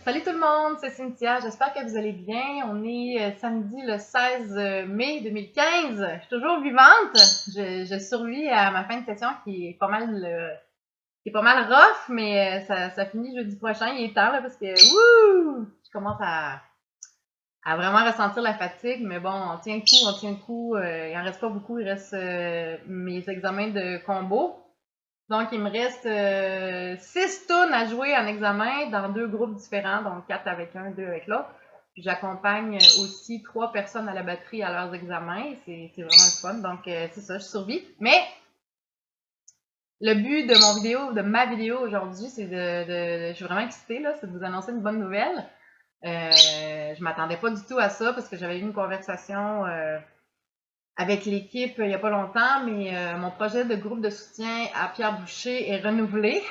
Salut tout le monde, c'est Cynthia, j'espère que vous allez bien. On est samedi le 16 mai 2015. Je suis toujours vivante. Je survis à ma fin de session qui est pas mal rough, mais ça finit jeudi prochain. Il est temps là, parce que je commence à vraiment ressentir la fatigue. Mais bon, on tient le coup. Il en reste pas beaucoup. Il reste mes examens de combo. Donc, il me reste 6 tunes à jouer en examen dans 2 groupes différents, donc 4 avec un, 2 avec l'autre. Puis j'accompagne aussi 3 personnes à la batterie à leurs examens. C'est vraiment le fun. Donc, c'est ça, je survis. Mais le but de ma vidéo aujourd'hui, c'est je suis vraiment excitée, là, c'est de vous annoncer une bonne nouvelle. Je m'attendais pas du tout à ça parce que j'avais eu une conversation avec l'équipe il n'y a pas longtemps, mais mon projet de groupe de soutien à Pierre Boucher est renouvelé.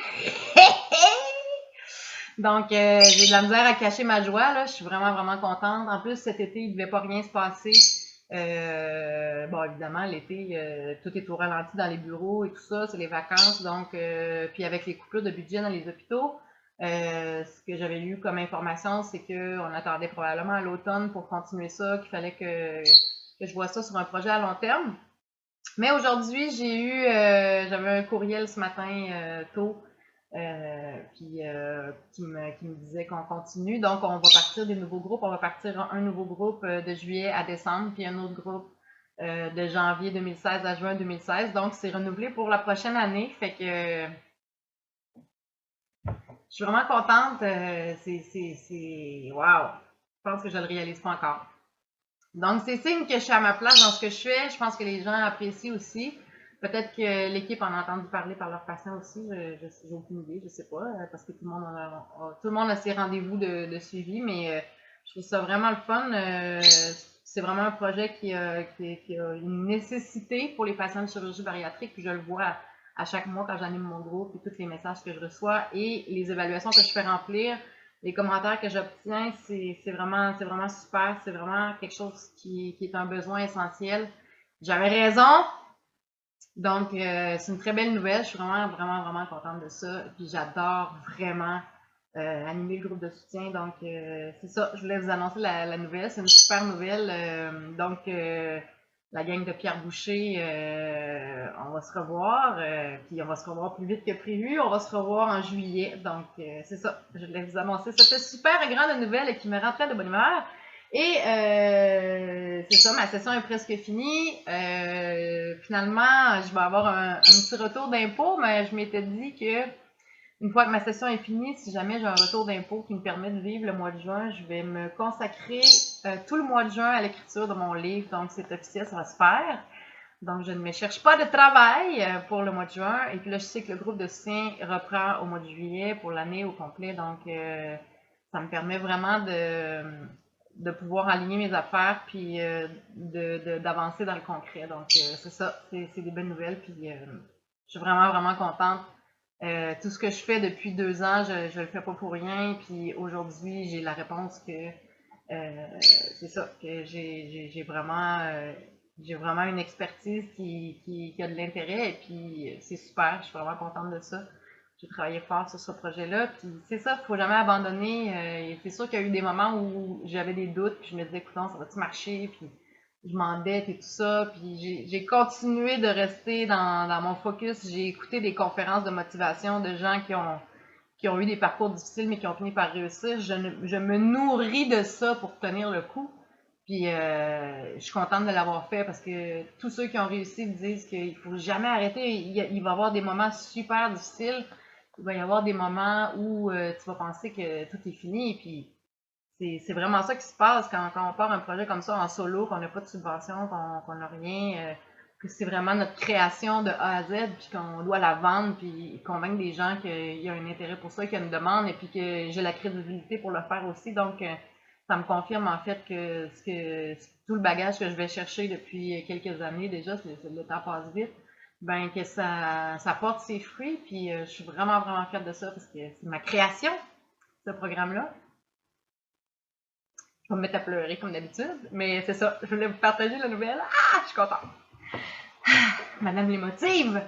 Donc, j'ai de la misère à cacher ma joie, là. Je suis vraiment, vraiment contente. En plus, cet été, il ne devait pas rien se passer. Bon, évidemment, l'été, tout est au ralenti dans les bureaux et tout ça, c'est les vacances. Donc, puis avec les coupures de budget dans les hôpitaux, ce que j'avais eu comme information, c'est qu'on attendait probablement à l'automne pour continuer ça, qu'il fallait que je vois ça sur un projet à long terme. Mais aujourd'hui, j'avais un courriel ce matin tôt, qui me disait qu'on continue. Donc, on va partir des nouveaux groupes. On va partir un nouveau groupe de juillet à décembre, puis un autre groupe de janvier 2016 à juin 2016. Donc, c'est renouvelé pour la prochaine année. Fait que je suis vraiment contente. Wow! Je pense que je le réalise pas encore. Donc, c'est signe que je suis à ma place dans ce que je fais. Je pense que les gens apprécient aussi. Peut-être que l'équipe en a entendu parler par leurs patients aussi. J'ai aucune idée, je sais pas, parce que tout le monde a ses rendez-vous de suivi, mais je trouve ça vraiment le fun. C'est vraiment un projet qui a une nécessité pour les patients de chirurgie bariatrique, puis je le vois à chaque mois quand j'anime mon groupe, et tous les messages que je reçois et les évaluations que je fais remplir. Les commentaires que j'obtiens, c'est vraiment super. C'est vraiment quelque chose qui est un besoin essentiel. J'avais raison. Donc, c'est une très belle nouvelle. Je suis vraiment, vraiment, vraiment contente de ça. Puis j'adore vraiment animer le groupe de soutien. Donc, c'est ça. Je voulais vous annoncer la nouvelle. C'est une super nouvelle. La gang de Pierre Boucher, on va se revoir. Puis on va se revoir plus vite que prévu. On va se revoir en juillet. Donc, c'est ça. Je voulais vous annoncer cette super grande nouvelle qui me rend plein de bonne humeur. Et c'est ça, ma session est presque finie. Finalement, je vais avoir un petit retour d'impôt, mais je m'étais dit que une fois que ma session est finie, si jamais j'ai un retour d'impôt qui me permet de vivre le mois de juin, je vais me consacrer tout le mois de juin à l'écriture de mon livre. Donc, c'est officiel, ça va se faire. Donc, je ne me cherche pas de travail pour le mois de juin. Et puis là, je sais que le groupe de soutien reprend au mois de juillet pour l'année au complet. Donc, ça me permet vraiment de pouvoir aligner mes affaires puis d'avancer dans le concret. Donc, c'est ça, c'est des bonnes nouvelles. Puis, je suis vraiment, vraiment contente. Tout ce que je fais depuis 2 ans, je le fais pas pour rien. Puis aujourd'hui, j'ai la réponse que c'est ça, que j'ai vraiment une expertise qui a de l'intérêt. Et puis c'est super, je suis vraiment contente de ça. J'ai travaillé fort sur ce projet-là. Puis c'est ça, il faut jamais abandonner. Et c'est sûr qu'il y a eu des moments où j'avais des doutes, puis je me disais, écoute, ça va-tu marcher? Puis je m'endette et tout ça. Puis j'ai continué de rester dans mon focus. J'ai écouté des conférences de motivation de gens qui ont eu des parcours difficiles, mais qui ont fini par réussir. Je me nourris de ça pour tenir le coup. Puis je suis contente de l'avoir fait parce que tous ceux qui ont réussi disent qu'il faut jamais arrêter. Il va y avoir des moments super difficiles. Il va y avoir des moments où tu vas penser que tout est fini. Et puis c'est vraiment ça qui se passe quand on part un projet comme ça en solo, qu'on n'a pas de subvention, qu'on n'a rien, que c'est vraiment notre création de A à Z, puis qu'on doit la vendre, puis convaincre des gens qu'il y a un intérêt pour ça, qu'il y a une demande, et puis que j'ai la crédibilité pour le faire aussi. Donc, ça me confirme en fait que tout le bagage que je vais chercher depuis quelques années déjà, le temps passe vite, ben que ça porte ses fruits, puis je suis vraiment, vraiment fière de ça parce que c'est ma création, ce programme-là. Je vais me mettre à pleurer comme d'habitude, mais c'est ça, je voulais vous partager la nouvelle. Ah, je suis contente. Madame l'émotive.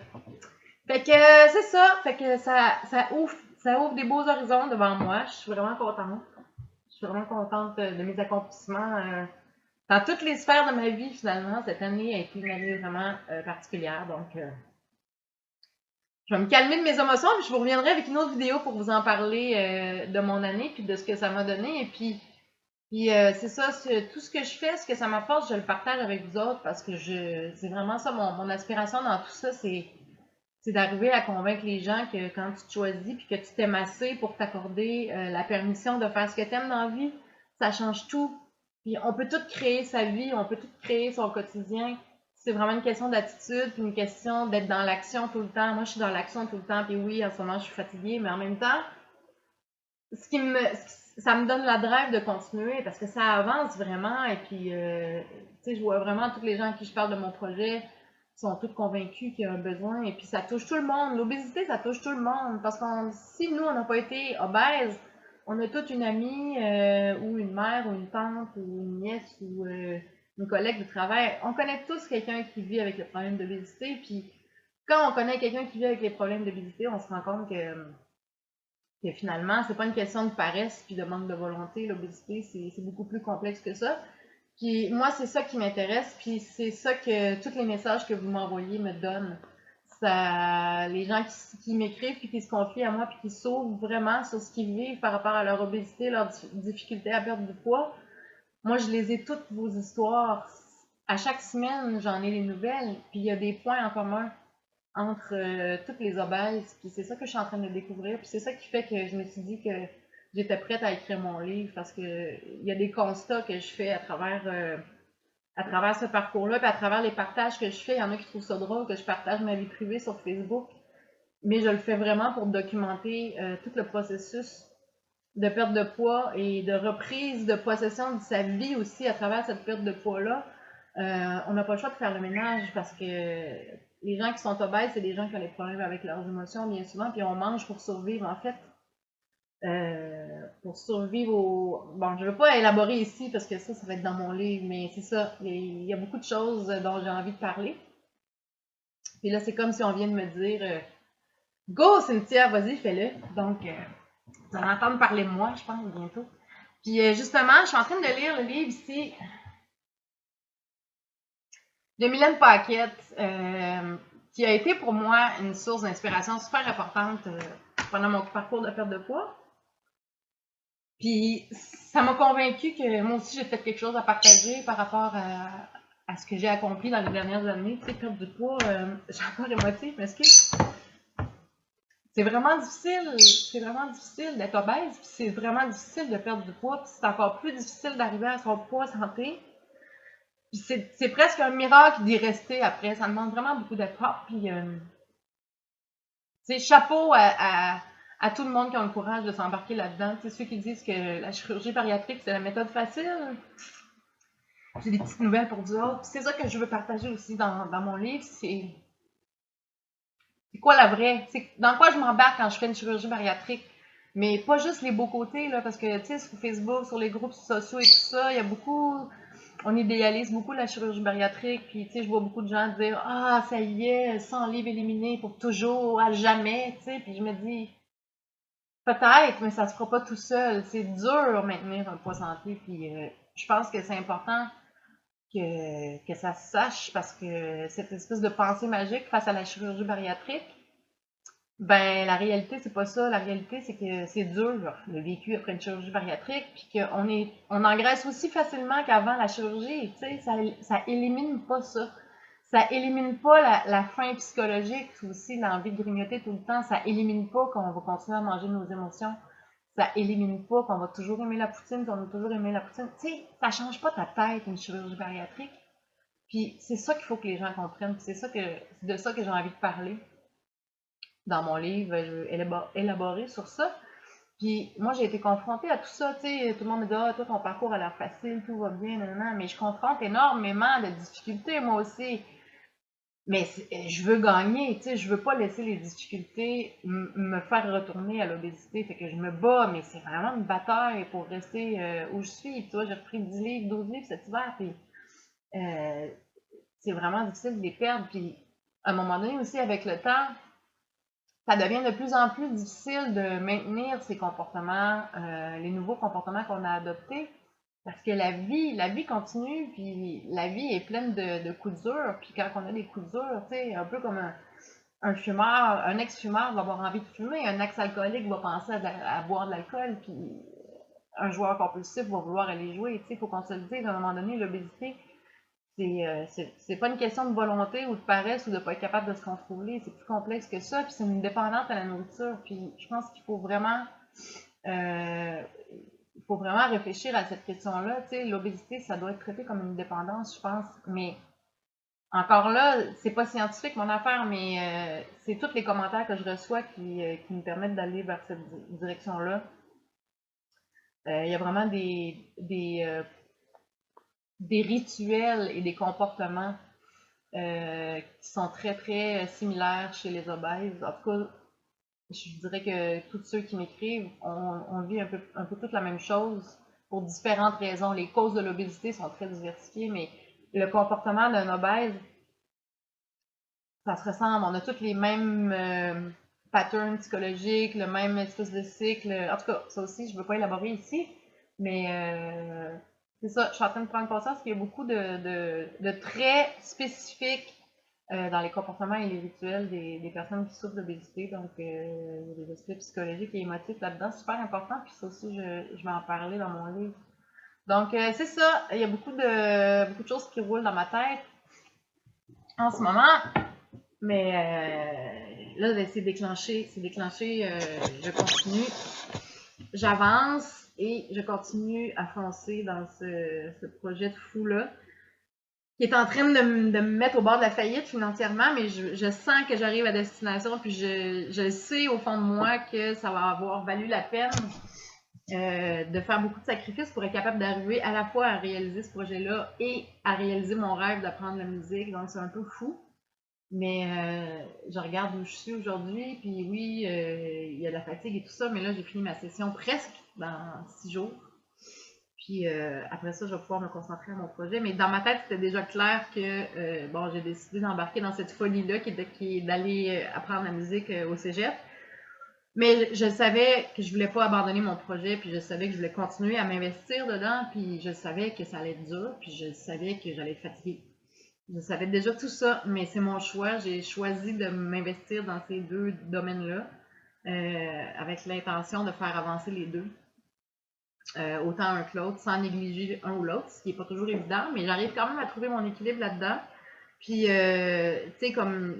Fait que c'est ça, fait que ça ouvre des beaux horizons devant moi. Je suis vraiment contente. Je suis vraiment contente de mes accomplissements. Dans toutes les sphères de ma vie, finalement, cette année a été une année vraiment particulière. Donc, je vais me calmer de mes émotions, puis je vous reviendrai avec une autre vidéo pour vous en parler de mon année, puis de ce que ça m'a donné. Et puis c'est ça, tout ce que je fais, ce que ça m'apporte, je le partage avec vous autres parce que c'est vraiment ça, mon aspiration dans tout ça, c'est d'arriver à convaincre les gens que quand tu te choisis puis que tu t'aimes assez pour t'accorder la permission de faire ce que tu aimes dans la vie, ça change tout. Puis on peut tout créer sa vie, on peut tout créer son quotidien. C'est vraiment une question d'attitude, puis une question d'être dans l'action tout le temps. Moi, je suis dans l'action tout le temps, puis oui, en ce moment, je suis fatiguée, mais en même temps, ça me donne la drive de continuer parce que ça avance vraiment. Et puis, tu sais, je vois vraiment tous les gens à qui je parle de mon projet sont tous convaincus qu'il y a un besoin. Et puis, ça touche tout le monde. L'obésité, ça touche tout le monde. Parce que si nous, on n'a pas été obèses, on a toute une amie ou une mère ou une tante ou une nièce ou une collègue de travail. On connaît tous quelqu'un qui vit avec le problème d'obésité. Puis, quand on connaît quelqu'un qui vit avec les problèmes d'obésité, on se rend compte que finalement, c'est pas une question de paresse puis de manque de volonté. L'obésité, c'est beaucoup plus complexe que ça. Puis moi, c'est ça qui m'intéresse, puis c'est ça que tous les messages que vous m'envoyez me donnent. Ça, les gens qui m'écrivent puis qui se confient à moi puis qui s'ouvrent vraiment sur ce qu'ils vivent par rapport à leur obésité, leur difficulté à perdre du poids. Moi, je les ai toutes vos histoires. À chaque semaine, j'en ai des nouvelles, puis il y a des points en commun entre toutes les obèses. Puis c'est ça que je suis en train de découvrir. Puis c'est ça qui fait que je me suis dit que j'étais prête à écrire mon livre parce que il y a des constats que je fais à travers ce parcours-là, puis à travers les partages que je fais. Il y en a qui trouvent ça drôle que je partage ma vie privée sur Facebook, mais je le fais vraiment pour documenter tout le processus de perte de poids et de reprise de possession de sa vie aussi à travers cette perte de poids-là. On n'a pas le choix de faire le ménage parce que les gens qui sont obèses, c'est des gens qui ont des problèmes avec leurs émotions bien souvent, puis on mange pour survivre en fait. Pour survivre au... Bon, je ne veux pas élaborer ici parce que ça va être dans mon livre, mais c'est ça. Il y a beaucoup de choses dont j'ai envie de parler. Puis là, c'est comme si on vient de me dire Go, Cynthia, vas-y, fais-le. Donc, vous allez entendre parler de moi, je pense, bientôt. Puis justement, je suis en train de lire le livre ici de Mylène Paquette, qui a été pour moi une source d'inspiration super importante pendant mon parcours de perte de poids. Puis ça m'a convaincue que moi aussi j'ai fait quelque chose à partager par rapport à ce que j'ai accompli dans les dernières années. Tu sais, perdre du poids, j'ai encore émotive, mais c'est vraiment difficile d'être obèse, puis c'est vraiment difficile de perdre du poids, puis c'est encore plus difficile d'arriver à son poids santé. Puis c'est presque un miracle d'y rester après. Ça demande vraiment beaucoup d'efforts. Puis chapeau à tout le monde qui a le courage de s'embarquer là-dedans. C'est ceux qui disent que la chirurgie bariatrique, c'est la méthode facile. J'ai des petites nouvelles pour vous autres. C'est ça que je veux partager aussi dans mon livre. C'est quoi la vraie? C'est dans quoi je m'embarque quand je fais une chirurgie bariatrique? Mais pas juste les beaux côtés, là, parce que, tu sais, sur Facebook, sur les groupes sociaux et tout ça, il y a beaucoup... On idéalise beaucoup la chirurgie bariatrique, puis, tu sais, je vois beaucoup de gens dire « Ah, ça y est, 100 livres éliminés pour toujours, à jamais », tu sais, puis je me dis « Peut-être, mais ça se fera pas tout seul. C'est dur maintenir un poids santé, puis je pense que c'est important que ça se sache, parce que cette espèce de pensée magique face à la chirurgie bariatrique, ben, la réalité, c'est pas ça. La réalité, c'est que c'est dur, le vécu après une chirurgie bariatrique, puis on engraisse aussi facilement qu'avant la chirurgie, tu sais, ça élimine pas ça. Ça élimine pas la faim psychologique, aussi l'envie de grignoter tout le temps. Ça élimine pas qu'on va continuer à manger nos émotions. Ça élimine pas qu'on va toujours aimer la poutine, qu'on va toujours aimer la poutine. Tu sais, ça change pas ta tête, une chirurgie bariatrique. Puis c'est ça qu'il faut que les gens comprennent. Puis c'est de ça que j'ai envie de parler dans mon livre, je veux élaborer sur ça. Puis moi, j'ai été confrontée à tout ça, tu sais, tout le monde me dit « Ah, toi, ton parcours a l'air facile, tout va bien, nanana. » Mais je confronte énormément de difficultés, moi aussi. Mais je veux gagner, tu sais, je veux pas laisser les difficultés me faire retourner à l'obésité. Fait que je me bats, mais c'est vraiment une bataille pour rester où je suis. Puis, tu vois, j'ai repris 10 livres, 12 livres cet hiver, puis c'est vraiment difficile de les perdre. Puis à un moment donné aussi, avec le temps, ça devient de plus en plus difficile de maintenir ces comportements, les nouveaux comportements qu'on a adoptés, parce que la vie continue, puis la vie est pleine de coups durs, puis quand on a des coups durs, tu sais, un peu comme un fumeur, un ex-fumeur va avoir envie de fumer, un ex-alcoolique va penser à boire de l'alcool, puis un joueur compulsif va vouloir aller jouer, tu sais, il faut qu'on se le dise, à un moment donné, l'obésité, c'est pas une question de volonté ou de paresse ou de pas être capable de se contrôler, c'est plus complexe que ça, puis c'est une dépendance à la nourriture, puis je pense qu'il faut vraiment réfléchir à cette question-là, tu sais, l'obésité, ça doit être traité comme une dépendance, je pense, mais encore là, c'est pas scientifique mon affaire, mais c'est tous les commentaires que je reçois qui me permettent d'aller vers cette direction-là. Il y a vraiment des rituels et des comportements qui sont très, très similaires chez les obèses. En tout cas, je dirais que tous ceux qui m'écrivent, on vit un peu toute la même chose pour différentes raisons. Les causes de l'obésité sont très diversifiées, mais le comportement d'un obèse, ça se ressemble. On a tous les mêmes patterns psychologiques, le même espèce de cycle. En tout cas, ça aussi, je ne veux pas élaborer ici, mais c'est ça. Je suis en train de prendre conscience qu'il y a beaucoup de traits spécifiques dans les comportements et les rituels des personnes qui souffrent d'obésité. Donc, il y a des aspects psychologiques et émotifs là-dedans, super important. Puis ça aussi, je vais en parler dans mon livre. Donc, c'est ça. Il y a beaucoup de choses qui roulent dans ma tête en ce moment. Mais là, c'est déclenché. Je continue. J'avance et je continue à foncer dans ce projet de fou-là, qui est en train de me mettre au bord de la faillite financièrement, mais je sens que j'arrive à destination, puis je sais au fond de moi que ça va avoir valu la peine de faire beaucoup de sacrifices pour être capable d'arriver à la fois à réaliser ce projet-là et à réaliser mon rêve d'apprendre la musique. Donc c'est un peu fou, mais je regarde où je suis aujourd'hui, puis oui, il y a de la fatigue et tout ça, mais là j'ai fini ma session presque dans 6 jours. Puis après ça, je vais pouvoir me concentrer à mon projet. Mais dans ma tête, c'était déjà clair que bon, j'ai décidé d'embarquer dans cette folie-là qui est d'aller apprendre la musique au cégep. Mais je savais que je voulais pas abandonner mon projet, puis je savais que je voulais continuer à m'investir dedans, puis je savais que ça allait être dur, puis je savais que j'allais être fatiguée. Je savais déjà tout ça, mais c'est mon choix. J'ai choisi de m'investir dans ces deux domaines-là avec l'intention de faire avancer les deux. Autant un que l'autre, sans négliger un ou l'autre, ce qui n'est pas toujours évident, mais j'arrive quand même à trouver mon équilibre là-dedans. Puis, tu sais, comme,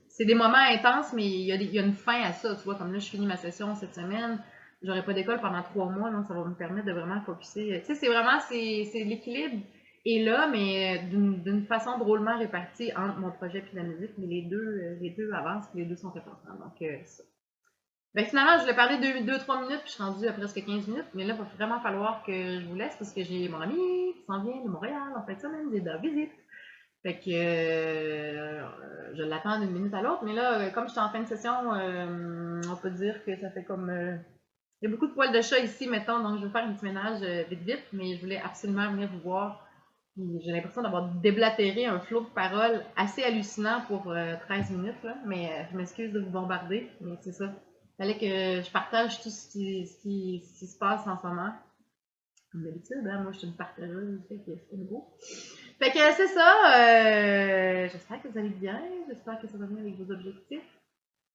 c'est des moments intenses, mais il y a une fin à ça, tu vois, comme là, je finis ma session cette semaine, j'aurai pas d'école pendant 3 mois, donc ça va me permettre de vraiment focuser. Tu sais, c'est vraiment, c'est l'équilibre est là, mais d'une façon drôlement répartie entre mon projet et la musique, mais les deux avancent, puis les deux sont importants, donc ça. Ben finalement, je voulais parler 2-3 minutes, puis je suis rendue à presque 15 minutes, mais là, il va vraiment falloir que je vous laisse parce que j'ai mon ami qui s'en vient de Montréal en fin de semaine, il est de visite. Fait que je l'attends d'une minute à l'autre, mais là, comme je suis en fin de session, on peut dire que ça fait comme... il y a beaucoup de poils de chat ici, mettons, donc je vais faire un petit ménage vite, mais je voulais absolument venir vous voir. J'ai l'impression d'avoir déblatéré un flot de paroles assez hallucinant pour 13 minutes, là, mais je m'excuse de vous bombarder, mais c'est ça. Il fallait que je partage tout ce qui se passe en ce moment. Comme d'habitude, hein, moi je suis une partageuse, fait que c'est nouveau. Fait que c'est ça, j'espère que vous allez bien, j'espère que ça va bien avec vos objectifs.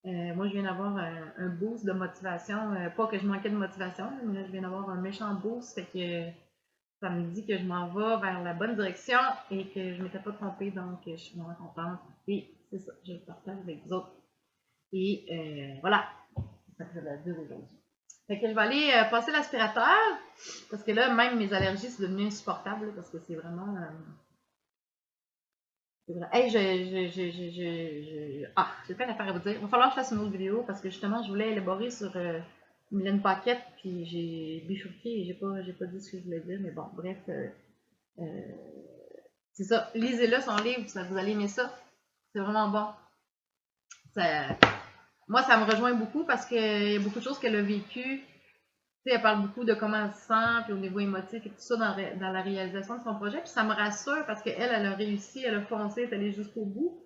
Moi je viens d'avoir un boost de motivation, pas que je manquais de motivation, mais là je viens d'avoir un méchant boost, fait que ça me dit que je m'en vais vers la bonne direction et que je ne m'étais pas trompée, donc je suis vraiment contente. Et c'est ça, je le partage avec vous autres. Et voilà, ça fait la dire aujourd'hui. Fait que je vais aller passer l'aspirateur, parce que là, même mes allergies, c'est devenu insupportable, parce que c'est vraiment... c'est vrai. Hey, j'ai plein d'affaires à vous dire. Il va falloir que je fasse une autre vidéo, parce que justement, je voulais élaborer sur Mylène Paquette, puis j'ai bifurqué et j'ai pas dit ce que je voulais dire, mais bon, bref, c'est ça. Lisez-le, son livre, vous allez aimer ça. C'est vraiment bon. Moi, ça me rejoint beaucoup parce qu'il y a beaucoup de choses qu'elle a vécues. Tu sais, elle parle beaucoup de comment elle se sent, puis au niveau émotif et tout ça dans la réalisation de son projet. Puis ça me rassure parce qu'elle, elle a réussi, elle a foncé, elle est allée jusqu'au bout.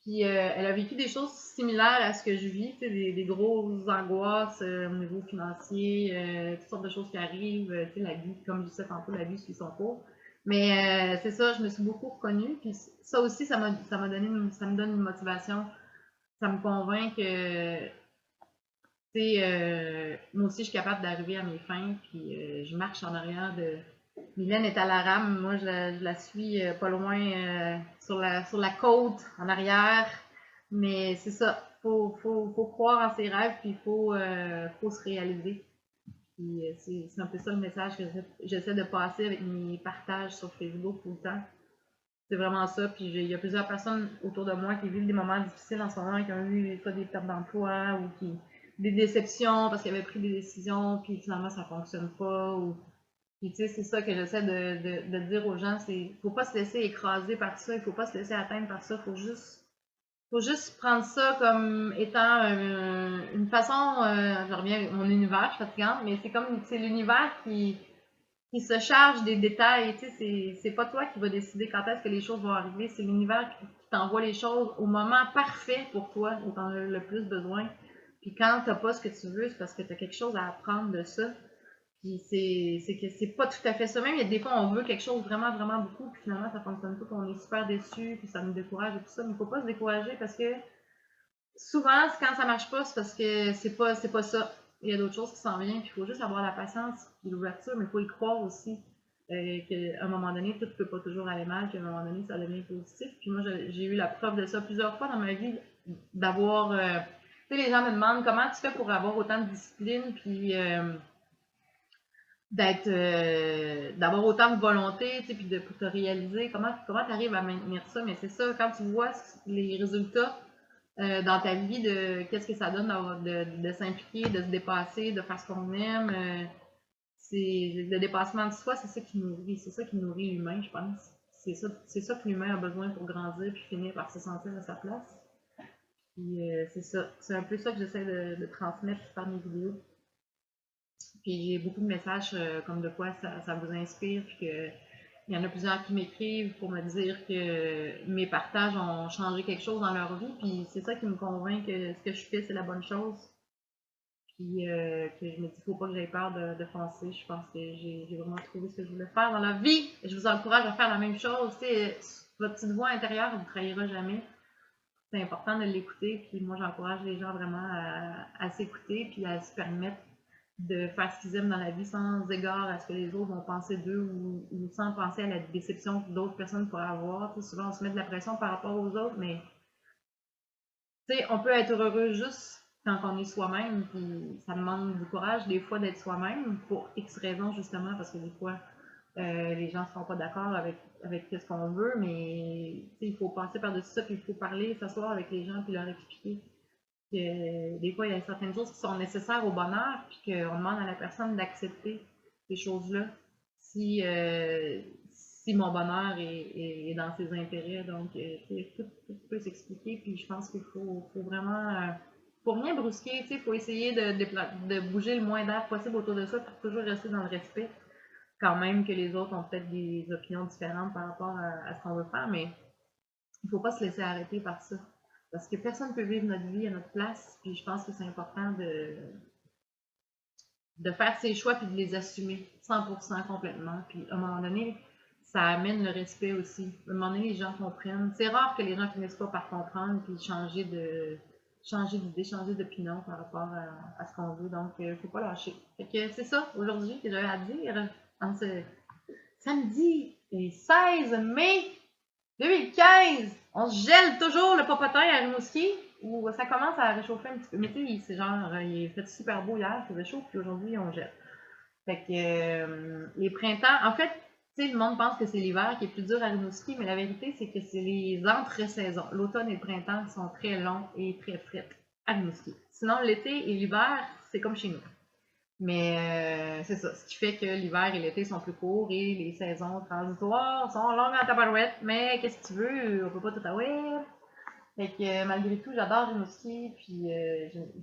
Puis elle a vécu des choses similaires à ce que je vis, des grosses angoisses au niveau financier, toutes sortes de choses qui arrivent, la vie, comme je disais tantôt, la vie suit son cours. Mais c'est ça, je me suis beaucoup reconnue. Puis ça aussi, ça m'a donné, ça me donne une motivation. Ça me convainc que moi aussi, je suis capable d'arriver à mes fins, puis je marche en arrière de. Mylène est à la rame, moi je la suis pas loin sur la côte en arrière. Mais c'est ça, faut croire en ses rêves, puis faut se réaliser. Puis c'est un peu ça le message que j'essaie de passer avec mes partages sur Facebook tout le temps. C'est vraiment ça. Puis il y a plusieurs personnes autour de moi qui vivent des moments difficiles en ce moment, qui ont eu soit des pertes d'emploi ou des déceptions parce qu'ils avaient pris des décisions, puis finalement ça fonctionne pas. Puis tu sais, c'est ça que j'essaie de dire aux gens, c'est faut pas se laisser écraser par ça, il faut pas se laisser atteindre par ça, faut juste prendre ça comme étant une façon, je reviens avec mon univers, je suis fatigante, mais c'est comme c'est l'univers qui se charge des détails, tu sais, c'est pas toi qui va décider quand est-ce que les choses vont arriver, c'est l'univers qui t'envoie les choses au moment parfait pour toi, où t'en as le plus besoin. Puis quand t'as pas ce que tu veux, c'est parce que t'as quelque chose à apprendre de ça. Puis c'est que c'est pas tout à fait ça. Même, il y a des fois, on veut quelque chose vraiment, vraiment beaucoup, puis finalement, ça fonctionne pas, puis on est super déçu, puis ça nous décourage et tout ça. Mais il faut pas se décourager parce que souvent, quand ça marche pas, c'est parce que c'est pas ça. Il y a d'autres choses qui s'en viennent, puis il faut juste avoir la patience et l'ouverture, mais il faut y croire aussi. Qu'à un moment donné, tout ne peut pas toujours aller mal, qu'à un moment donné, ça devient positif. Puis moi, j'ai eu la preuve de ça plusieurs fois dans ma vie, d'avoir. Tu sais, les gens me demandent comment tu fais pour avoir autant de discipline, puis d'avoir autant de volonté, tu sais, puis pour te réaliser, comment tu arrives à maintenir ça. Mais c'est ça, quand tu vois les résultats dans ta vie de qu'est-ce que ça donne de s'impliquer, de se dépasser, de faire ce qu'on aime. C'est le dépassement de soi, c'est ça qui nourrit l'humain, je pense. C'est ça que l'humain a besoin pour grandir puis finir par se sentir à sa place. Puis c'est ça, c'est un peu ça que j'essaie de transmettre par mes vidéos. Puis j'ai beaucoup de messages comme de quoi ça vous inspire, puis que il y en a plusieurs qui m'écrivent pour me dire que mes partages ont changé quelque chose dans leur vie, puis c'est ça qui me convainc que ce que je fais, c'est la bonne chose. Puis que je me dis, faut pas que j'aie peur de foncer. Je pense que j'ai vraiment trouvé ce que je voulais faire dans la vie. Je vous encourage à faire la même chose. T'sais, votre petite voix intérieure ne vous trahira jamais. C'est important de l'écouter. Puis moi, j'encourage les gens vraiment à s'écouter puis à se permettre de faire ce qu'ils aiment dans la vie sans égard à ce que les autres vont penser d'eux ou sans penser à la déception que d'autres personnes pourraient avoir. T'sais, souvent, on se met de la pression par rapport aux autres, mais on peut être heureux juste quand on est soi-même, puis ça demande du courage des fois d'être soi-même pour X raisons justement, parce que des fois les gens ne seront pas d'accord avec ce qu'on veut, mais il faut passer par-dessus ça, puis il faut parler, s'asseoir avec les gens, puis leur expliquer que des fois il y a certaines choses qui sont nécessaires au bonheur, puis qu'on demande à la personne d'accepter ces choses-là si mon bonheur est dans ses intérêts. Donc, tout peut s'expliquer. Puis, je pense qu'il faut vraiment, pour rien brusquer, il faut essayer de bouger le moins d'air possible autour de ça pour toujours rester dans le respect. Quand même que les autres ont peut-être des opinions différentes par rapport à ce qu'on veut faire, mais il ne faut pas se laisser arrêter par ça. Parce que personne ne peut vivre notre vie à notre place. Puis, je pense que c'est important de faire ses choix puis de les assumer 100% complètement. Puis à un moment donné, ça amène le respect aussi. À un moment donné, les gens comprennent. C'est rare que les gens finissent pas par comprendre puis changer d'idée, changer d'opinion par rapport à ce qu'on veut. Donc, il ne faut pas lâcher. Fait que c'est ça aujourd'hui que j'avais à dire en ce samedi 16 mai 2015. On se gèle toujours le popotin à Rimouski où ça commence à réchauffer un petit peu. Mais tu sais, c'est genre, il fait super beau hier, il faisait chaud, puis aujourd'hui, on gèle. Fait que les printemps, en fait, tu sais, le monde pense que c'est l'hiver qui est plus dur à Rimouski, mais la vérité, c'est que c'est les entre-saisons. L'automne et le printemps sont très longs et très frais à Rimouski. Sinon, l'été et l'hiver, c'est comme chez nous. Mais c'est ça, ce qui fait que l'hiver et l'été sont plus courts et les saisons transitoires sont longues en tabarouette. Mais qu'est-ce que tu veux, on peut pas tout avoir. Fait que malgré tout, j'adore Rimouski, puis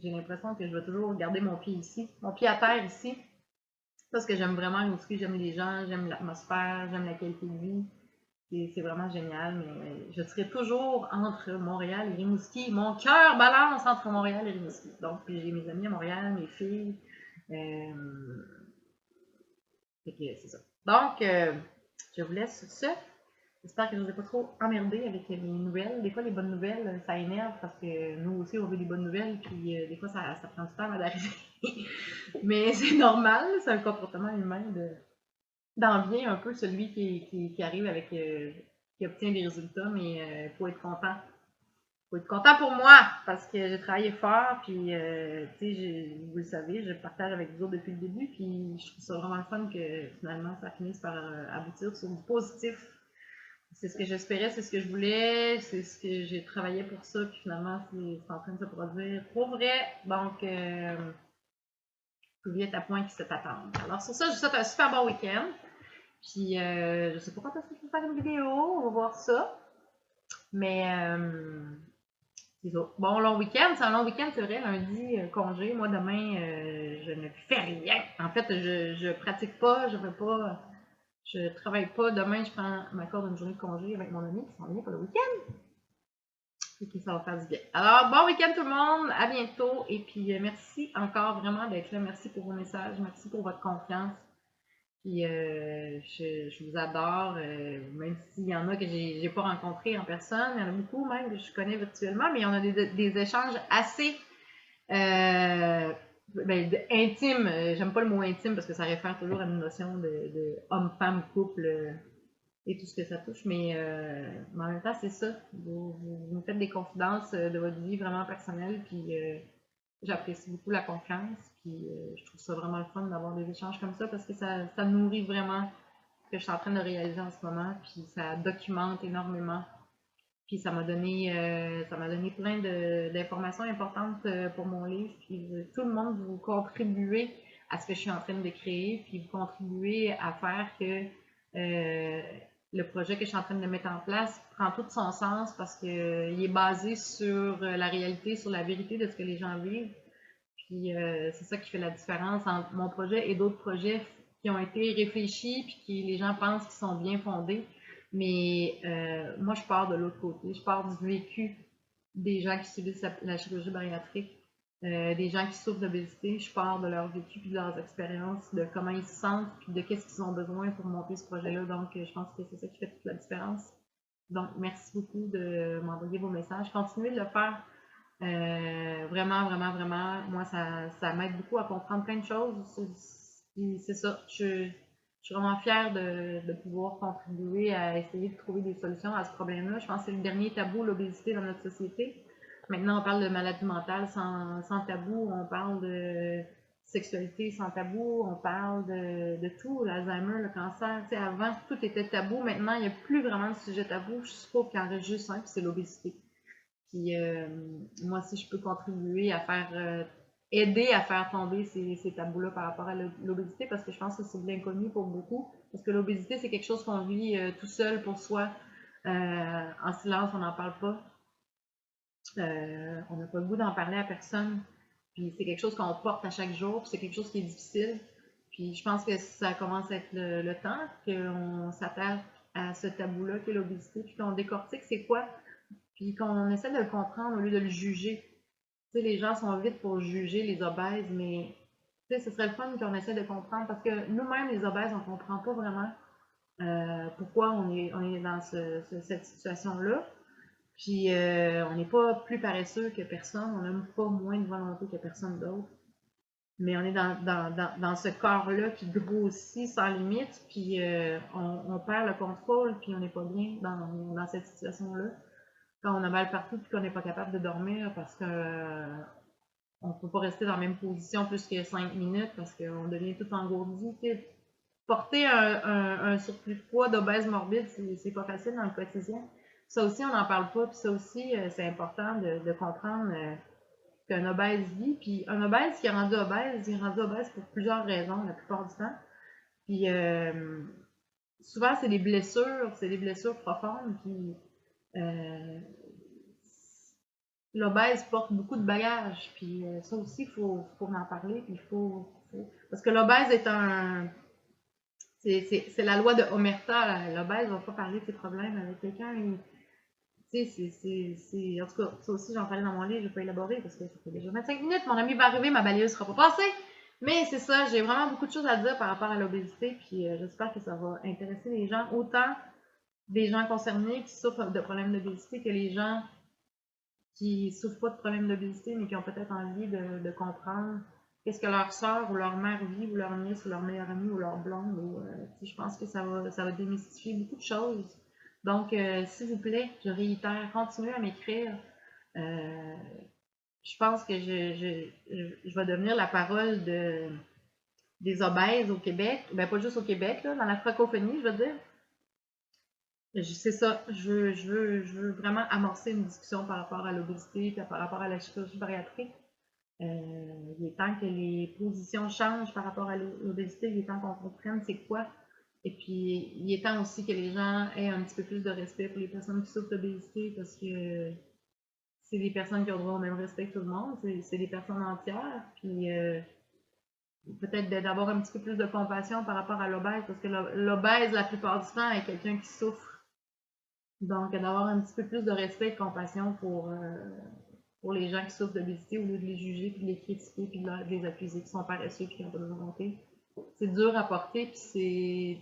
j'ai l'impression que je vais toujours garder mon pied ici, mon pied à terre ici. Parce que j'aime vraiment Rimouski, j'aime les gens, j'aime l'atmosphère, j'aime la qualité de vie. C'est vraiment génial, mais je serai toujours entre Montréal et Rimouski. Mon cœur balance entre Montréal et Rimouski. Donc, puis j'ai mes amis à Montréal, mes filles. Fait que c'est ça. Donc, je vous laisse sur ce. J'espère que je ne vous ai pas trop emmerdé avec mes nouvelles. Des fois, les bonnes nouvelles, ça énerve parce que nous aussi, on veut des bonnes nouvelles, puis des fois, ça prend du temps avant d'arriver. Mais c'est normal, c'est un comportement humain d'envier un peu celui qui arrive avec, qui obtient des résultats, mais il faut être content. Faut être content pour moi parce que j'ai travaillé fort, puis tu sais, vous le savez, je partage avec vous autres depuis le début, puis je trouve ça vraiment le fun que finalement ça finisse par aboutir sur du positif. C'est ce que j'espérais, c'est ce que je voulais, c'est ce que j'ai travaillé pour ça, puis finalement c'est en train de se produire pour vrai. Donc, tout vient à point qui se t'attend. Alors sur ça, je vous souhaite un super bon week-end. Puis je sais pas quand est-ce que je vais faire une vidéo, on va voir ça. Mais c'est ça. Bon, long week-end, c'est un long week-end, c'est vrai, lundi, congé. Moi, demain, je ne fais rien. En fait, je pratique pas, je travaille pas. Demain, je m'accorde une journée de congé avec mon ami qui s'en vient pour le week-end. Et puis, ça va faire du bien. Alors, bon week-end tout le monde, à bientôt. Et puis, merci encore vraiment d'être là. Merci pour vos messages, merci pour votre confiance. Puis je vous adore, même s'il y en a que j'ai pas rencontrés en personne, il y en a beaucoup même que je connais virtuellement, mais on a des échanges assez intimes. J'aime pas le mot intime parce que ça réfère toujours à une notion de homme-femme, couple et tout ce que ça touche, mais en même temps, c'est ça. Vous me faites des confidences de votre vie vraiment personnelle, puis j'apprécie beaucoup la confiance, puis je trouve ça vraiment le fun d'avoir des échanges comme ça parce que ça nourrit vraiment ce que je suis en train de réaliser en ce moment, puis ça documente énormément. Puis ça m'a donné plein d'informations importantes pour mon livre. Puis tout le monde, vous contribuez à ce que je suis en train de créer, puis vous contribuez à faire que le projet que je suis en train de mettre en place prend tout son sens parce qu'il est basé sur la réalité, sur la vérité de ce que les gens vivent. Puis c'est ça qui fait la différence entre mon projet et d'autres projets qui ont été réfléchis puis qui les gens pensent qu'ils sont bien fondés. Mais moi, je pars de l'autre côté. Je pars du vécu des gens qui subissent la chirurgie bariatrique, des gens qui souffrent d'obésité. Je pars de leur vécu puis de leurs expériences, de comment ils se sentent puis de qu'est-ce qu'ils ont besoin pour monter ce projet-là. Donc, je pense que c'est ça qui fait toute la différence. Donc, merci beaucoup de m'envoyer vos messages. Continuez de le faire. Vraiment, vraiment, vraiment, moi, ça m'aide beaucoup à comprendre plein de choses. C'est ça. Je suis vraiment fière de pouvoir contribuer à essayer de trouver des solutions à ce problème-là. Je pense que c'est le dernier tabou, l'obésité dans notre société. Maintenant, on parle de maladie mentale sans tabou. On parle de sexualité sans tabou. On parle de tout, l'Alzheimer, le cancer. Tu sais, avant, tout était tabou. Maintenant, il n'y a plus vraiment de sujet tabou. Je suppose qu'il y en reste juste un, puis c'est l'obésité. Puis moi aussi, je peux contribuer à faire, aider à faire tomber ces tabous-là par rapport à l'obésité parce que je pense que c'est de l'inconnu pour beaucoup. Parce que l'obésité, c'est quelque chose qu'on vit tout seul pour soi, en silence, on n'en parle pas. On n'a pas le goût d'en parler à personne. Puis c'est quelque chose qu'on porte à chaque jour, puis c'est quelque chose qui est difficile. Puis je pense que ça commence à être le temps qu'on s'attaque à ce tabou-là qu'est l'obésité, puis qu'on décortique c'est quoi, puis qu'on essaie de le comprendre au lieu de le juger. Tu sais, les gens sont vite pour juger les obèses, mais tu sais, ce serait le fun qu'on essaie de comprendre parce que nous-mêmes, les obèses, on ne comprend pas vraiment pourquoi on est dans cette situation-là. Puis on n'est pas plus paresseux que personne, on n'a pas moins de volonté que personne d'autre. Mais on est dans ce corps-là qui grossit sans limite, puis on perd le contrôle, puis on n'est pas bien dans cette situation-là. Quand on a mal partout et qu'on n'est pas capable de dormir parce qu'on ne peut pas rester dans la même position plus que 5 minutes parce qu'on devient tout engourdi. Porter un surplus de poids d'obèse morbide, c'est pas facile dans le quotidien. Ça aussi, on n'en parle pas. Puis ça aussi, c'est important de comprendre qu'un obèse vit. Puis un obèse qui est rendu obèse, il est rendu obèse pour plusieurs raisons la plupart du temps. Puis souvent, c'est des blessures profondes. Puis l'obèse porte beaucoup de bagages, puis ça aussi, il faut en parler, puis parce que l'obèse C'est la loi de Omerta, l'obèse va pas parler de ses problèmes avec quelqu'un. Tu sais, en tout cas, ça aussi, j'en parlais dans mon livre, je vais pas élaborer parce que ça fait déjà 25 minutes. Mon ami va arriver, ma balayeuse sera pas passée. Mais c'est ça, j'ai vraiment beaucoup de choses à dire par rapport à l'obésité, puis j'espère que ça va intéresser les gens, autant des gens concernés qui souffrent de problèmes d'obésité que les gens qui souffrent pas de problèmes d'obésité, mais qui ont peut-être envie de comprendre qu'est-ce que leur soeur ou leur mère vit, ou leur nièce, ou leur meilleure amie, ou leur blonde. Je pense que ça va démystifier beaucoup de choses. Donc, s'il vous plaît, je réitère, continuez à m'écrire. Euh, je pense que je vais devenir la parole des obèses au Québec. Ben, pas juste au Québec, là, dans la francophonie, je veux dire. C'est ça, je veux vraiment amorcer une discussion par rapport à l'obésité et par rapport à la chirurgie bariatrique. Il est temps que les positions changent par rapport à l'obésité, il est temps qu'on comprenne c'est quoi. Et puis, il est temps aussi que les gens aient un petit peu plus de respect pour les personnes qui souffrent d'obésité parce que c'est des personnes qui ont droit au même respect que tout le monde, c'est des personnes entières. Puis, peut-être d'avoir un petit peu plus de compassion par rapport à l'obèse parce que l'obèse, la plupart du temps, est quelqu'un qui souffre. Donc, d'avoir un petit peu plus de respect et de compassion pour les gens qui souffrent d'obésité au lieu de les juger, puis de les critiquer, puis de les accuser qui sont paresseux, puis qui n'ont pas de volonté. C'est dur à porter, puis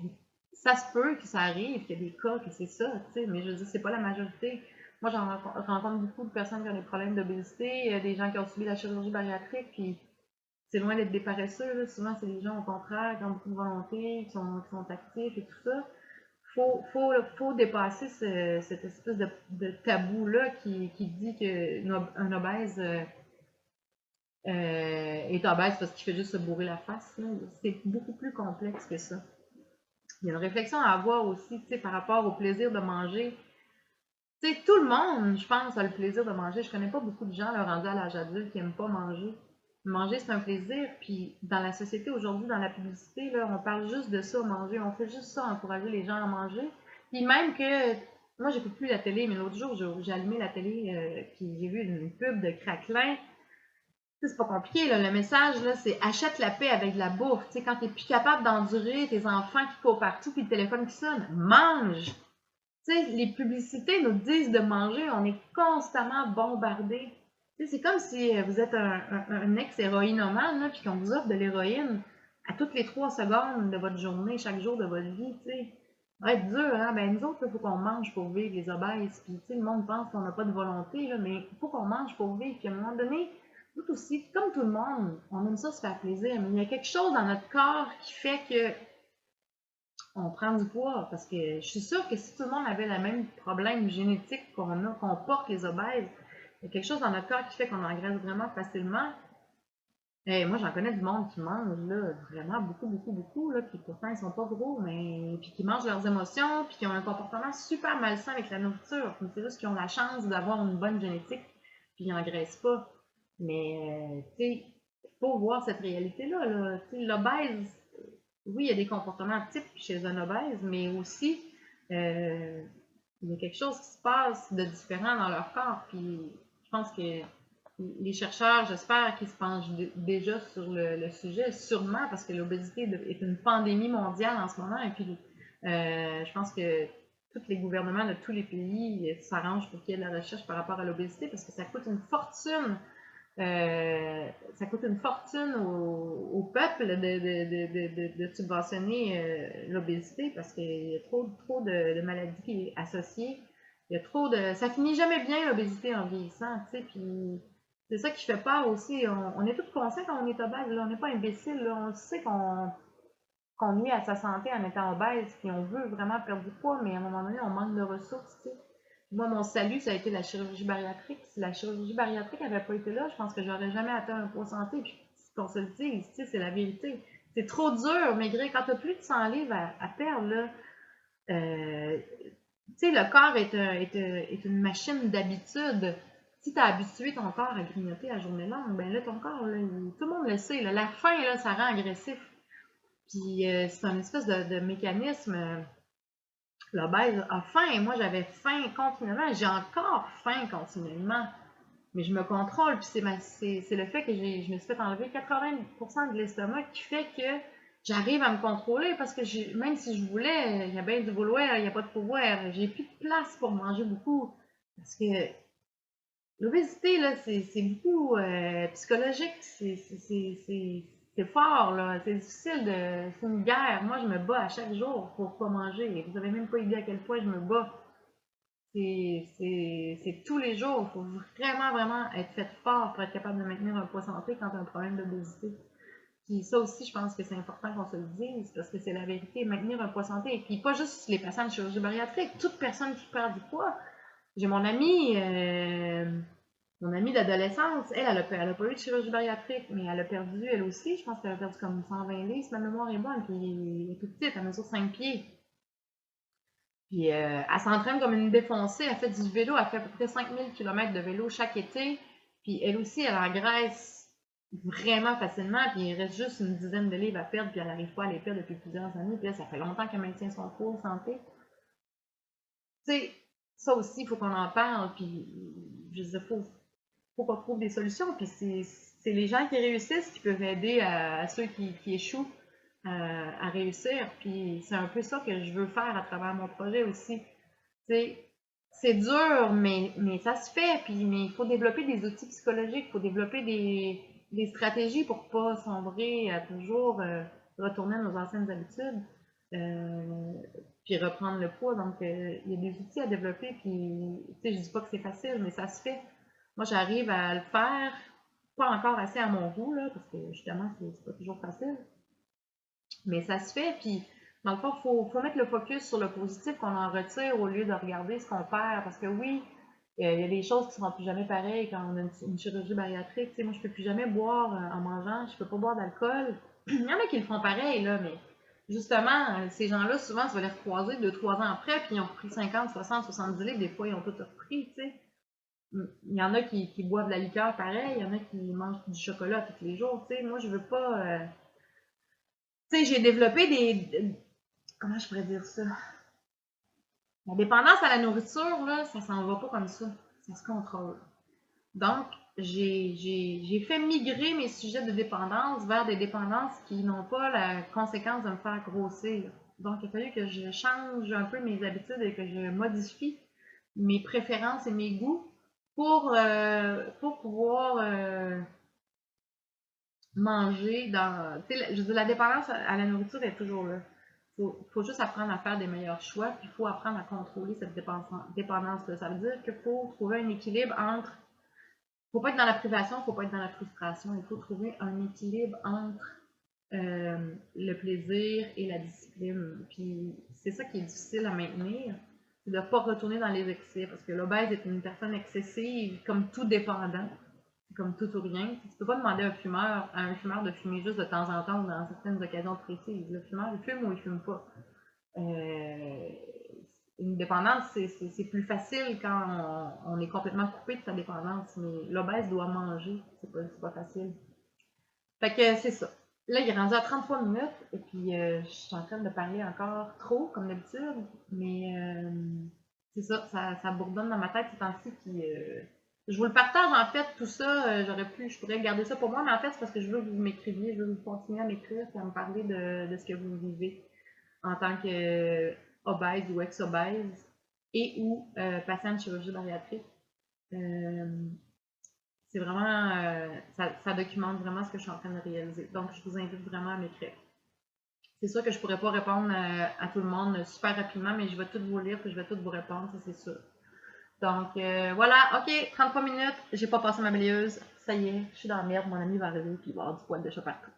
ça se peut que ça arrive, qu'il y a des cas que c'est ça, tu sais, mais je veux dire, c'est pas la majorité. Moi, j'en rencontre beaucoup de personnes qui ont des problèmes d'obésité, des gens qui ont subi la chirurgie bariatrique, puis c'est loin d'être des paresseux, là. Souvent, c'est des gens au contraire qui ont beaucoup de volonté, qui sont actifs et tout ça. Faut dépasser cette espèce de tabou-là qui dit qu'un obèse est obèse parce qu'il fait juste se bourrer la face. C'est beaucoup plus complexe que ça. Il y a une réflexion à avoir aussi, tu sais, par rapport au plaisir de manger. Tu sais, tout le monde, je pense, a le plaisir de manger. Je connais pas beaucoup de gens là, rendus à l'âge adulte qui n'aiment pas manger. Manger, c'est un plaisir. Puis dans la société aujourd'hui, dans la publicité, là, on parle juste de ça, manger. On fait juste ça, encourager les gens à manger. Puis même que, moi, j'écoute plus la télé, mais l'autre jour, j'ai allumé la télé, puis j'ai vu une pub de craquelin. C'est pas compliqué, là. Le message, là, c'est achète la paix avec de la bouffe. Tu sais, quand t'es plus capable d'endurer tes enfants qui courent partout, puis le téléphone qui sonne, mange! Tu sais, les publicités nous disent de manger, on est constamment bombardé. Tu sais, c'est comme si vous êtes un ex-héroïnomane, puis qu'on vous offre de l'héroïne à toutes les 3 secondes de votre journée, chaque jour de votre vie, tu sais. Ça va être dur, hein? Ben, nous autres, il faut qu'on mange pour vivre, les obèses. Puis, tu sais, le monde pense qu'on n'a pas de volonté, là, mais il faut qu'on mange pour vivre. Puis, à un moment donné, nous aussi, comme tout le monde, on aime ça se faire plaisir, mais il y a quelque chose dans notre corps qui fait que on prend du poids, parce que je suis sûre que si tout le monde avait le même problème génétique qu'on porte les obèses, il y a quelque chose dans notre corps qui fait qu'on engraisse vraiment facilement. Et moi, j'en connais du monde qui mange là, vraiment beaucoup, beaucoup, beaucoup, là, puis pourtant ils sont pas gros, mais puis qui mangent leurs émotions, puis qui ont un comportement super malsain avec la nourriture. C'est juste qu'ils ont la chance d'avoir une bonne génétique, puis ils n'engraissent pas. Mais tu sais, il faut voir cette réalité-là. Là. L'obèse, oui, il y a des comportements types chez un obèse, mais aussi il y a quelque chose qui se passe de différent dans leur corps. Puis je pense que les chercheurs, j'espère qu'ils se penchent déjà sur le sujet, sûrement parce que l'obésité est une pandémie mondiale en ce moment. Et puis je pense que tous les gouvernements de tous les pays s'arrangent pour qu'il y ait de la recherche par rapport à l'obésité parce que ça coûte une fortune. Ça coûte une fortune au peuple de subventionner l'obésité parce qu'il y a trop de maladies qui est associées. Il y a trop de. Ça finit jamais bien l'obésité en vieillissant, tu sais. Puis c'est ça qui fait peur aussi. On est tous conscients quand on est obèse, là. On n'est pas imbécile, là. On sait qu'on nuit à sa santé en étant obèse, puis on veut vraiment perdre du poids, mais à un moment donné, on manque de ressources, tu sais. Moi, mon salut, ça a été la chirurgie bariatrique. Si la chirurgie bariatrique n'avait pas été là, je pense que j'aurais jamais atteint un poids santé. Puis, qu'on se le dise, tu sais, c'est la vérité. C'est trop dur, maigrir. Quand tu as plus de 100 livres à perdre, là, tu sais, le corps est une machine d'habitude. Si tu as habitué ton corps à grignoter à journée longue, ben là, ton corps, là, tout le monde le sait, là, la faim, là, ça rend agressif. Puis, c'est un espèce de mécanisme. L'obèse a faim. Moi, j'avais faim continuellement. J'ai encore faim continuellement. Mais je me contrôle. Puis c'est le fait que je me suis fait enlever 80% de l'estomac qui fait que j'arrive à me contrôler parce que même si je voulais, il y a bien du vouloir, il n'y a pas de pouvoir. J'ai plus de place pour manger beaucoup. Parce que l'obésité, là, c'est beaucoup psychologique. C'est fort, là. C'est difficile de. C'est une guerre. Moi, je me bats à chaque jour pour pas manger. Vous avez même pas idée à quel point je me bats. C'est tous les jours. Il faut vraiment, vraiment être fait fort pour être capable de maintenir un poids santé quand tu as un problème d'obésité. Puis ça aussi, je pense que c'est important qu'on se le dise, parce que c'est la vérité, maintenir un poids santé. Et puis pas juste les patients de chirurgie bariatrique, toute personne qui perd du poids. J'ai mon amie d'adolescence, elle a pas eu de chirurgie bariatrique, mais elle a perdu, elle aussi, je pense qu'elle a perdu comme 120 livres, si ma mémoire est bonne, puis elle est toute petite, elle mesure 5 pieds. Puis elle s'entraîne comme une défoncée, elle fait du vélo, elle fait à peu près 5000 km de vélo chaque été, puis elle aussi, elle engraisse vraiment facilement, puis il reste juste une dizaine de livres à perdre, puis elle n'arrive pas à les perdre depuis plusieurs années, puis là, ça fait longtemps qu'elle maintient son poids en santé. Tu sais, ça aussi, il faut qu'on en parle, puis je sais, faut qu'on trouve des solutions, puis c'est les gens qui réussissent qui peuvent aider à ceux qui échouent à réussir, puis c'est un peu ça que je veux faire à travers mon projet aussi. Tu sais, c'est dur, mais ça se fait, puis mais il faut développer des outils psychologiques, il faut développer des stratégies pour pas sombrer à toujours retourner à nos anciennes habitudes, puis reprendre le poids. Donc, il y a des outils à développer, puis tu sais, je dis pas que c'est facile, mais ça se fait. Moi, j'arrive à le faire, pas encore assez à mon goût, là, parce que justement, c'est pas toujours facile, mais ça se fait, puis dans le fond, faut mettre le focus sur le positif qu'on en retire au lieu de regarder ce qu'on perd, parce que oui, il y a des choses qui ne seront plus jamais pareilles quand on a une chirurgie bariatrique. Tu sais, moi, je ne peux plus jamais boire en mangeant, je ne peux pas boire d'alcool. Il y en a qui le font pareil, là, mais justement, ces gens-là, souvent, tu vas les recroiser 2-3 ans après, puis ils ont repris 50, 60, 70 livres, des fois, ils ont tout repris, tu sais. Il y en a qui boivent de la liqueur pareil, il y en a qui mangent du chocolat tous les jours, tu sais. Moi, je veux pas... Tu sais, j'ai développé comment je pourrais dire ça? La dépendance à la nourriture, là, ça s'en va pas comme ça. Ça se contrôle. Donc, j'ai fait migrer mes sujets de dépendance vers des dépendances qui n'ont pas la conséquence de me faire grossir. Donc, il a fallu que je change un peu mes habitudes et que je modifie mes préférences et mes goûts pour pouvoir manger dans. Tu sais, je veux dire, la dépendance à la nourriture est toujours là. Faut juste apprendre à faire des meilleurs choix, puis il faut apprendre à contrôler cette dépendance-là. Ça veut dire qu'il faut trouver un équilibre entre. Faut pas être dans la privation, faut pas être dans la frustration. Il faut trouver un équilibre entre le plaisir et la discipline. Puis c'est ça qui est difficile à maintenir, c'est de ne pas retourner dans les excès, parce que l'obèse est une personne excessive, comme tout dépendant. Comme tout ou rien. Tu peux pas demander à un fumeur de fumer juste de temps en temps ou dans certaines occasions précises. Le fumeur, il fume ou il fume pas. Une dépendance, c'est plus facile quand on est complètement coupé de sa dépendance, mais l'obèse doit manger, c'est pas facile. Fait que c'est ça. Là, il est rendu à 33 minutes, et puis je suis en train de parler encore trop, comme d'habitude, mais c'est ça bourdonne dans ma tête ces temps-ci, puis je vous le partage en fait, tout ça, je pourrais garder ça pour moi, mais en fait, c'est parce que je veux que vous m'écriviez, je veux que vous continuiez à m'écrire et à me parler de ce que vous vivez en tant que obèse ou ex-obèse et ou patient de chirurgie bariatrique. C'est vraiment, ça documente vraiment ce que je suis en train de réaliser. Donc, je vous invite vraiment à m'écrire. C'est sûr que je ne pourrais pas répondre à tout le monde super rapidement, mais je vais tout vous lire et je vais tout vous répondre, ça c'est sûr. Donc, voilà, ok, 33 minutes, j'ai pas passé ma balayeuse, ça y est, je suis dans la merde, mon ami va arriver puis il va avoir du poil de chat partout.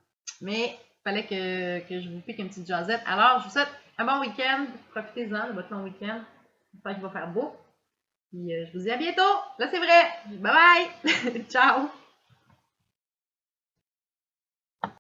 Mais, il fallait que je vous pique une petite jasette. Alors, je vous souhaite un bon week-end, profitez-en de votre long week-end, j'espère qu'il va faire beau. Puis, je vous dis à bientôt, là c'est vrai, bye bye, ciao!